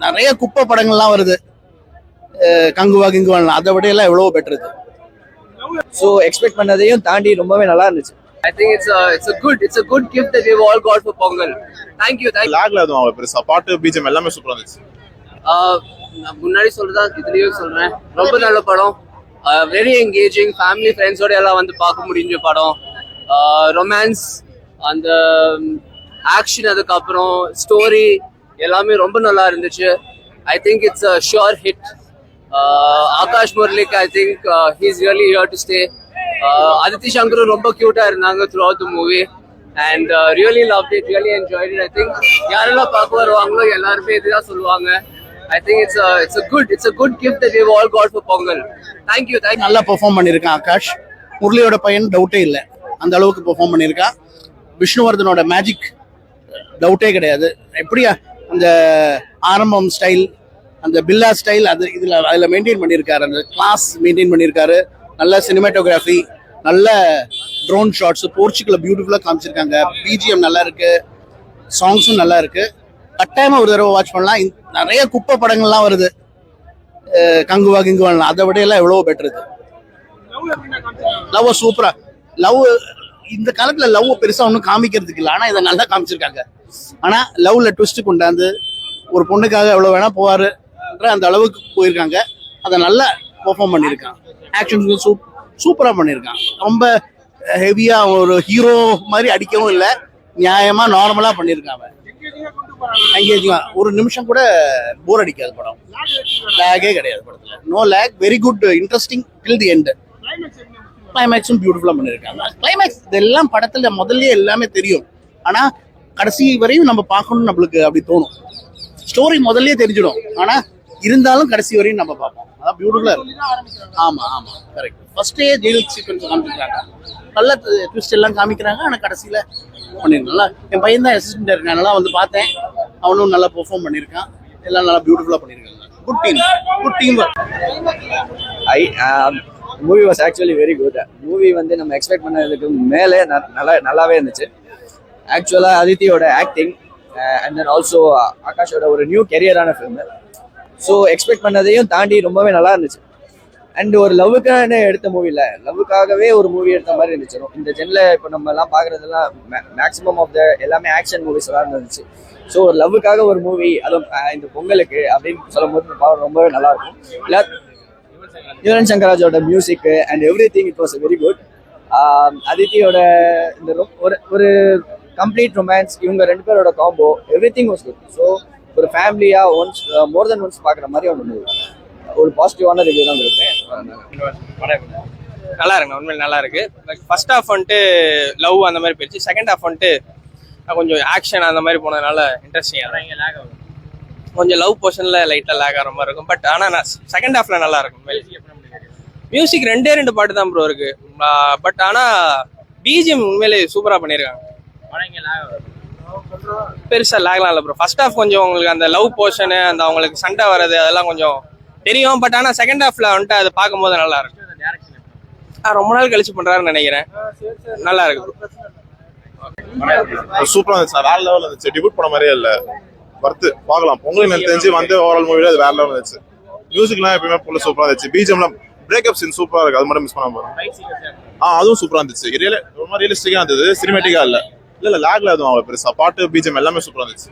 நிறைய குப்பை படங்கள்லாம் வருது, கங்குவா கிங்குவான், அதை விட எல்லாம் எவ்வளவோ பெட்டர் இது. ஸோ எக்ஸ்பெக்ட் பண்ணதையும் தாண்டி ரொம்பவே நல்லா இருந்துச்சு. I think it's a good gift that we've all got for Pongal. Thank you. லாக்ல அதுவும் அவ பெருசா பாட்டு பிஜிஎம் எல்லாமே சூப்பரா இருந்துச்சு. நான் முன்னாடி சொல்றதா இதுலயும் சொல்றேன், ரொம்ப நல்ல படம், வெரி என்கேஜிங், ஃபேமிலி ஃப்ரெண்ட்ஸோட எல்லாம் வந்து பார்க்க முடிஞ்ச படம். ரொமான்ஸ், அந்த ஆக்ஷன், அதுக்கப்புறம் ஸ்டோரி எல்லாமே ரொம்ப நல்லா இருந்துச்சு. I think it's a sure hit. Akash முரளிக்கு I think he's really here to stay. Aditi சங்கரும் ரொம்ப கியூட்டா இருந்தாங்க throughout the movie and really loved it, really enjoyed it. I think யாரெல்லாம் பார்க்க வருவாங்களோ எல்லாருமே இதுதான் சொல்லுவாங்க. I think it's a good gift that we've all got for Pongal. Thank you. நல்லா பெர்ஃபார்ம் பண்ணியிருக்கான் ஆகாஷ். முரளியோட பையன் டவுட்டே இல்லை, அந்த அளவுக்கு பெர்ஃபார்ம் பண்ணியிருக்கான். விஷ்ணுவர்தனோட மேஜிக் டவுட்டே கிடையாது. எப்படியா அந்த ஆரம்பம் ஸ்டைல், அந்த பில்லா ஸ்டைல், அதில் மெயின்டைன் பண்ணியிருக்காரு, அந்த கிளாஸ் மெயின்டைன் பண்ணியிருக்காரு. நல்ல சினிமாட்டோகிராஃபி, நல்ல ட்ரோன் ஷாட்ஸ், போர்ச்சுகலை பியூட்டிஃபுல்லாக காமிச்சிருக்காங்க. பிஜிஎம் நல்லா இருக்கு, சாங்ஸும் நல்லா இருக்கு. கட்டாயமா ஒரு தடவை வாட்ச் பண்ணலாம். நிறைய குப்பை படங்கள்லாம் வருது, கங்குவா கிங்குவான், அதை விட எல்லாம் எவ்வளவோ பெட்டர் இது. லவ் சூப்பரா, லவ் இந்த காலத்துல லவ் பெருசா ஒன்றும் காமிக்கிறதுக்கு இல்லை, ஆனா இதை நல்லா காமிச்சிருக்காங்க. ஆனா லவ்ல ட்விஸ்ட் கொண்டாந்து ஒரு பொண்ணுக்காக எவ்வளவு வேணா போவாரு அந்த அளவுக்கு போயிருக்காங்க. அதை நல்லா பெர்ஃபார்ம் பண்ணியிருக்கான். ஆக்ஷன் சூப்பரா பண்ணியிருக்கான். ரொம்ப ஹெவியா ஒரு ஹீரோ மாதிரி அடிக்கவும் இல்லை, நியாயமா நார்மலா பண்ணியிருக்காங்க. எங்கேஜிங்கா, ஒரு நிமிஷம் கூட போர் அடிக்காது படம். லேகே கிடையாது படத்துல, no lag, very good, interesting till the end. கிளைமேக்ஸும் பியூட்டிஃபுல்லா பண்ணியிருக்காங்க. கிளைமேக்ஸ் இதெல்லாம் படத்துல முதல்ல எல்லாமே தெரியும், ஆனா கடைசி வரையும் நம்ம பார்க்கணும்னு நம்மளுக்கு அப்படி தோணும். ஸ்டோரி முதல்லயே தெரிஞ்சிடும், ஆனா இருந்தாலும் கடைசி வரையும் நம்ம பார்ப்போம். அதான் பியூட்டிஃபுல்லா இருக்கு. ஆமா ஆமா கரெக்ட். ஃபர்ஸ்டே ஜெயில் சீக்வன்ஸ் காமிக்கிறாங்க, நல்ல ட்விஸ்ட் எல்லாம் காமிக்கிறாங்க, ஆனா கடைசியில பண்ணிருக்கா. என் பையன் தான் அசிஸ்டன்ட் இருக்கான், நல்லா வந்து பார்த்தேன், அவனும் நல்லா பெர்ஃபார்ம் பண்ணியிருக்கான். எல்லாம் நல்லா பியூட்டிஃபுல்லா பண்ணியிருக்காங்க. Good team movie was actually very good. Movie வந்து நம்ம எக்ஸ்பெக்ட் பண்ணதுக்கு மேலே நல்லாவே இருந்துச்சு. ஆக்சுவலாக அதித்தியோட ஆக்டிங் அண்ட் தென் ஆல்சோ ஆகாஷோட ஒரு நியூ கெரியரான ஃபிலிம். ஸோ எக்ஸ்பெக்ட் பண்ணதையும் தாண்டி ரொம்பவே நல்லா இருந்துச்சு. அண்ட் ஒரு லவ்வுக்கான எடுத்த மூவியில் லவ்வுக்காகவே ஒரு மூவி எடுத்த மாதிரி இருந்துச்சு. இந்த ஜென்ல இப்போ நம்ம எல்லாம் பார்க்குறதெல்லாம் மேக்ஸிமம் ஆஃப் த எல்லாமே ஆக்ஷன் மூவிஸ் எல்லாம் இருந்துச்சு. ஸோ ஒரு லவ்வுக்காக ஒரு மூவி, அதுவும் இந்த பொங்கலுக்கு அப்படின்னு சொல்லும் போது ரொம்பவே நல்லா இருக்கும். இல்லை, யுவன் சங்கர் ராஜோட music and everything it was very good. அதித்தியோட இந்த ஒரு கம்ப்ளீட் ரொமான்ஸ், இவங்க ரெண்டு பேரோட combo, everything was good. So ஒரு ஃபேமிலியா ஒன்ஸ் மோர் தென் ஒன்ஸ் பார்க்குற மாதிரி ஒரு பாசிட்டிவான ரிவ்யூ தான் இருக்கேன். நல்லா இருக்குங்க, உண்மையில நல்லா இருக்கு. ஃபர்ஸ்ட் ஹாஃப் வந்துட்டு லவ் அந்த மாதிரி போயிடுச்சு, செகண்ட் ஹாஃப் வந்துட்டு கொஞ்சம் ஆக்ஷன் அந்த மாதிரி போனதுனால இன்ட்ரெஸ்டிங்காக கொஞ்சம் லவ் போர்ஷன்ல லைட்டா லேக் ஆகிற மாதிரி இருக்கும். பட் ஆனால் செகண்ட் ஹாஃப்ல நல்லா இருக்கும். மியூசிக் ரெண்டே பாட்டு தான் ப்ரோ இருக்கு. பட் ஆனால் பிஜிஎம் உண்மையிலே சூப்பரா பண்ணியிருக்காங்க. பெருசா லேக்லாம் இல்லை ப்ரோ. ஃபர்ஸ்ட் ஹாஃப் கொஞ்சம் உங்களுக்கு அந்த லவ் போர்ஷனு, அந்த அவங்களுக்கு சண்டை வர்றது அதெல்லாம் கொஞ்சம் தெரியும். பட் ஆனால் செகண்ட் ஹாஃப்ல வந்துட்டு அதை பார்க்கும்போது நல்லா இருக்கும். ரொம்ப நாள் கழிச்சு பண்றாருன்னு நினைக்கிறேன். நல்லா இருக்கு. சூப்பரா இருந்துச்சு, வேற லெவல் இருந்துச்சு. டிபியூட் பண்ண மாதிரியே இல்லை, வர்த்து பார்க்கலாம். பொங்கலுக்கு எனக்கு தெரிஞ்சு வந்து ஓவரால் மூவில அது வேற லெவல் இருந்துச்சு. மியூசிக்லாம் எப்பயுமே ஃபுல்லா சூப்பரா இருந்துச்சு. பிஜிஎம்லாம் பிரேக்அப் சீன் சூப்பரா இருக்கு, அது மட்டும் மிஸ் பண்ணாம போறோம். அதுவும் சூப்பரா இருந்துச்சு. ரொம்ப ரியலிஸ்டிக்கா இருந்தது, சினிமேட்டிக்கா இல்ல லேக்ல அதுவும் அவங்க பெருசா பாட்டு பிஜிஎம் எல்லாமே சூப்பரா இருந்துச்சு.